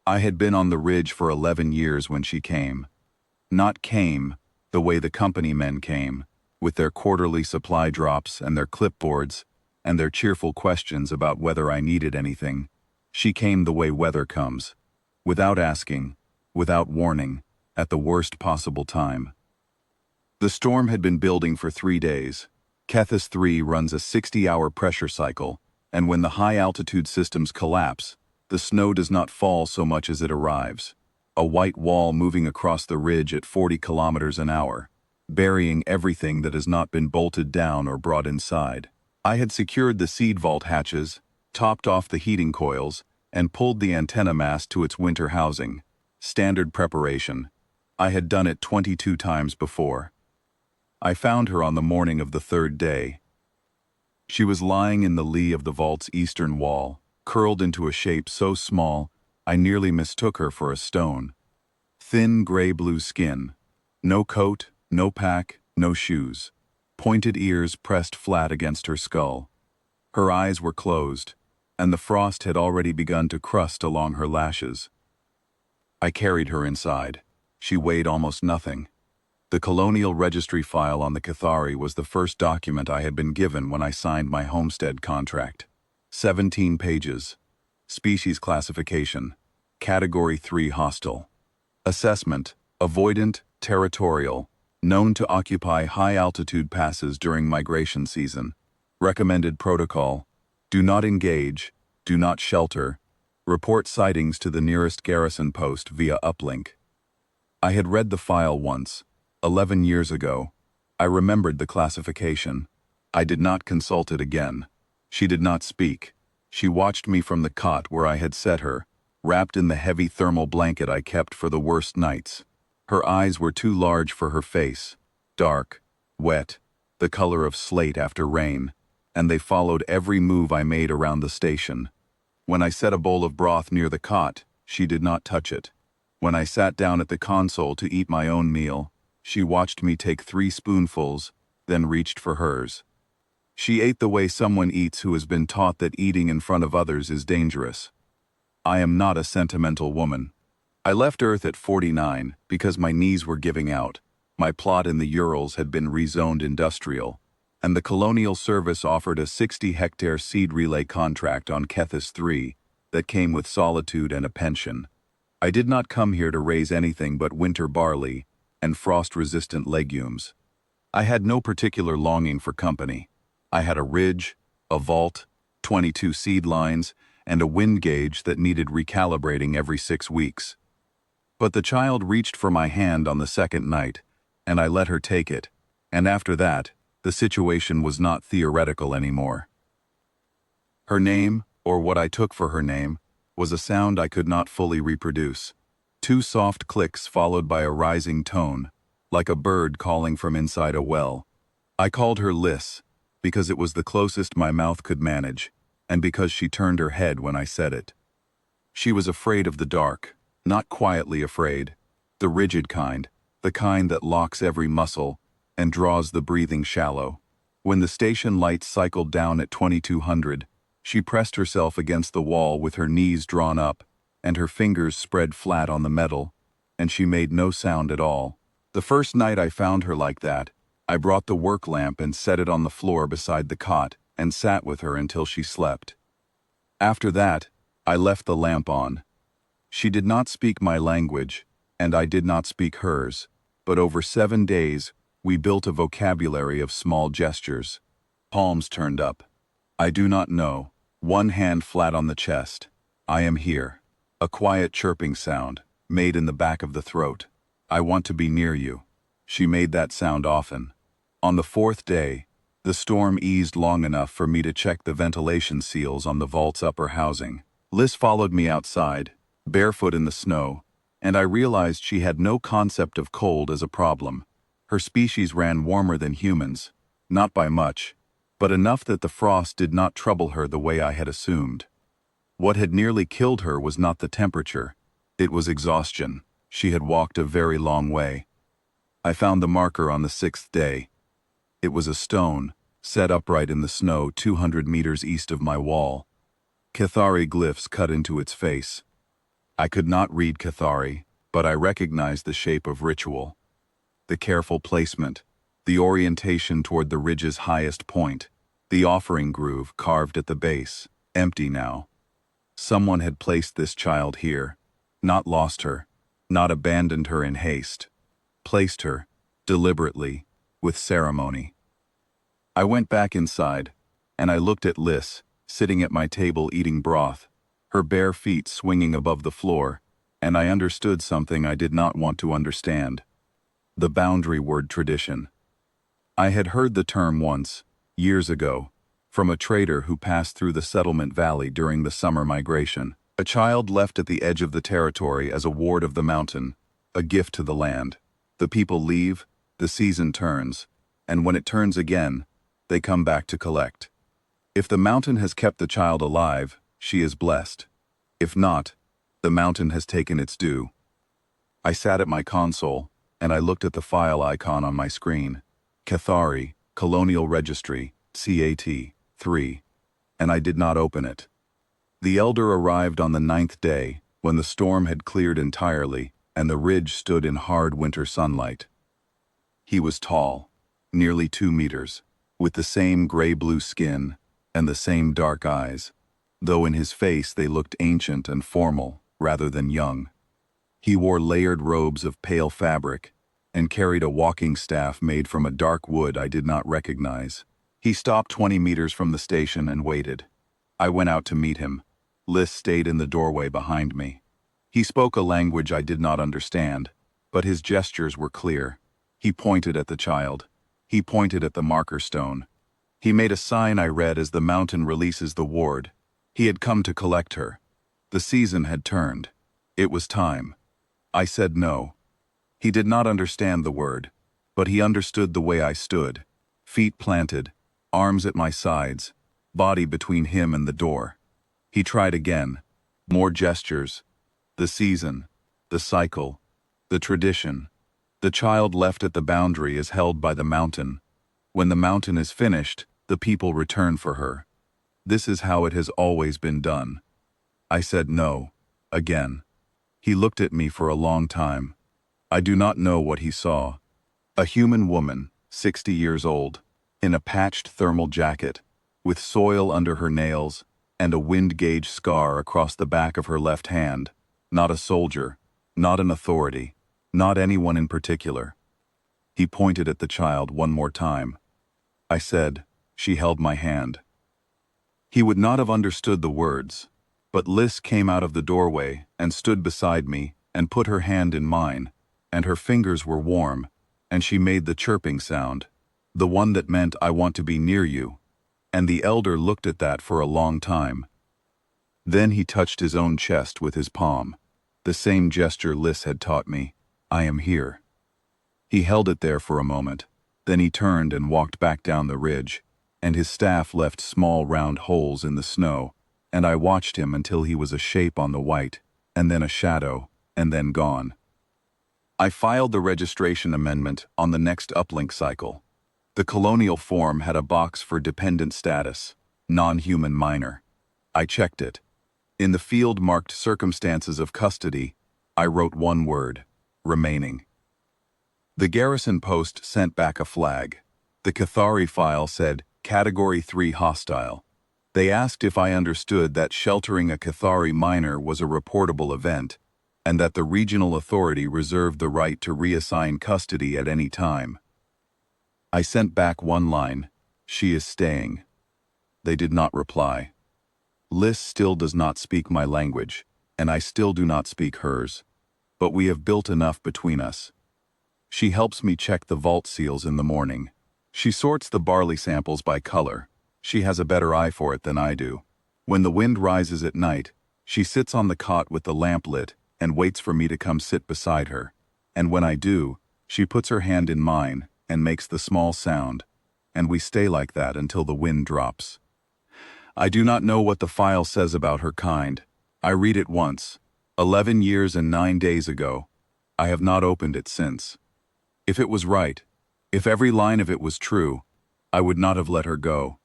I had been on the ridge for 11 years when she came. Not came, the way the company men came, with their quarterly supply drops and their clipboards, and their cheerful questions about whether I needed anything. She came the way weather comes, without asking, without warning, at the worst possible time. The storm had been building for 3 days. Kethis 3 runs a 60-hour pressure cycle, and when the high-altitude systems collapse, the snow does not fall so much as it arrives. A white wall moving across the ridge at 40 kilometers an hour, burying everything that has not been bolted down or brought inside. I had secured the seed vault hatches, topped off the heating coils, and pulled the antenna mast to its winter housing. Standard preparation. I had done it 22 times before. I found her on the morning of the 3rd day. She was lying in the lee of the vault's eastern wall, curled into a shape so small I nearly mistook her for a stone. Thin gray-blue skin. No coat, no pack, no shoes. Pointed ears pressed flat against her skull. Her eyes were closed, and the frost had already begun to crust along her lashes. I carried her inside. She weighed almost nothing. The colonial registry file on the Cathari was the first document I had been given when I signed my homestead contract. 17 pages. Species classification. Category 3 hostile. Assessment. Avoidant, territorial. Known to occupy high-altitude passes during migration season. Recommended protocol. Do not engage. Do not shelter. Report sightings to the nearest garrison post via uplink. I had read the file once, 11 years ago. I remembered the classification. I did not consult it again. She did not speak. She watched me from the cot where I had set her, wrapped in the heavy thermal blanket I kept for the worst nights. Her eyes were too large for her face, dark, wet, the color of slate after rain, and they followed every move I made around the station. When I set a bowl of broth near the cot, she did not touch it. When I sat down at the console to eat my own meal, she watched me take 3 spoonfuls, then reached for hers. She ate the way someone eats who has been taught that eating in front of others is dangerous. I am not a sentimental woman. I left Earth at 49 because my knees were giving out. My plot in the Urals had been rezoned industrial, and the Colonial Service offered a 60-hectare seed relay contract on Kethis 3 that came with solitude and a pension. I did not come here to raise anything but winter barley and frost-resistant legumes. I had no particular longing for company. I had a ridge, a vault, 22 seed lines, and a wind gauge that needed recalibrating every 6 weeks. But the child reached for my hand on the 2nd night, and I let her take it, and after that, the situation was not theoretical anymore. Her name, or what I took for her name, was a sound I could not fully reproduce. 2 soft clicks followed by a rising tone, like a bird calling from inside a well. I called her Liss, because it was the closest my mouth could manage, and because she turned her head when I said it. She was afraid of the dark, not quietly afraid, the rigid kind, the kind that locks every muscle and draws the breathing shallow. When the station lights cycled down at 2200, she pressed herself against the wall with her knees drawn up and her fingers spread flat on the metal, and she made no sound at all. The first night I found her like that, I brought the work lamp and set it on the floor beside the cot and sat with her until she slept. After that, I left the lamp on. She did not speak my language, and I did not speak hers, but over 7 days, we built a vocabulary of small gestures. Palms turned up. I do not know. One hand flat on the chest. I am here. A quiet chirping sound, made in the back of the throat. I want to be near you. She made that sound often. On the 4th day, the storm eased long enough for me to check the ventilation seals on the vault's upper housing. Liz followed me outside, barefoot in the snow, and I realized she had no concept of cold as a problem. Her species ran warmer than humans, not by much, but enough that the frost did not trouble her the way I had assumed. What had nearly killed her was not the temperature, it was exhaustion. She had walked a very long way. I found the marker on the 6th day. It was a stone, set upright in the snow 200 meters east of my wall. Cathari glyphs cut into its face. I could not read Cathari, but I recognized the shape of ritual, the careful placement, the orientation toward the ridge's highest point, the offering groove carved at the base, empty now. Someone had placed this child here, not lost her, not abandoned her in haste, placed her, deliberately, with ceremony. I went back inside, and I looked at Liz, sitting at my table eating broth, her bare feet swinging above the floor, and I understood something I did not want to understand. The boundary word tradition. I had heard the term once, years ago, from a trader who passed through the settlement valley during the summer migration. A child left at the edge of the territory as a ward of the mountain, a gift to the land. The people leave, the season turns, and when it turns again, they come back to collect. If the mountain has kept the child alive, she is blessed. If not, the mountain has taken its due. I sat at my console, and I looked at the file icon on my screen. Cathari, Colonial Registry, CAT, 3. And I did not open it. The elder arrived on the 9th day, when the storm had cleared entirely, and the ridge stood in hard winter sunlight. He was tall, nearly 2 meters, with the same gray-blue skin and the same dark eyes, though in his face they looked ancient and formal rather than young. He wore layered robes of pale fabric and carried a walking staff made from a dark wood I did not recognize. He stopped 20 meters from the station and waited. I went out to meet him. Liz stayed in the doorway behind me. He spoke a language I did not understand, but his gestures were clear. He pointed at the child. He pointed at the marker stone. He made a sign I read as the mountain releases the ward. He had come to collect her. The season had turned. It was time. I said no. He did not understand the word, but he understood the way I stood, feet planted, arms at my sides, body between him and the door. He tried again. More gestures. The season, the cycle, the tradition. The child left at the boundary is held by the mountain. When the mountain is finished, the people return for her. This is how it has always been done. I said no, again. He looked at me for a long time. I do not know what he saw. A human woman, 60 years old, in a patched thermal jacket, with soil under her nails and a wind gauge scar across the back of her left hand. Not a soldier, not an authority, not anyone in particular. He pointed at the child one more time. I said, she held my hand. He would not have understood the words, but Liz came out of the doorway and stood beside me and put her hand in mine, and her fingers were warm, and she made the chirping sound, the one that meant I want to be near you, and the elder looked at that for a long time. Then he touched his own chest with his palm, the same gesture Liz had taught me, I am here. He held it there for a moment, then he turned and walked back down the ridge, and his staff left small round holes in the snow, and I watched him until he was a shape on the white, and then a shadow, and then gone. I filed the registration amendment on the next uplink cycle. The colonial form had a box for dependent status, non-human minor. I checked it. In the field marked circumstances of custody, I wrote one word, remaining. The garrison post sent back a flag. The Cathari file said, Category 3 hostile. They asked if I understood that sheltering a Cathari minor was a reportable event, and that the regional authority reserved the right to reassign custody at any time. I sent back one line, she is staying. They did not reply. Liz still does not speak my language, and I still do not speak hers, but we have built enough between us. She helps me check the vault seals in the morning. She sorts the barley samples by color. She has a better eye for it than I do. When the wind rises at night, she sits on the cot with the lamp lit and waits for me to come sit beside her, and when I do, she puts her hand in mine and makes the small sound, and we stay like that until the wind drops. I do not know what the file says about her kind. I read it once, 11 years and 9 days ago. I have not opened it since. If it was right, if every line of it was true, I would not have let her go.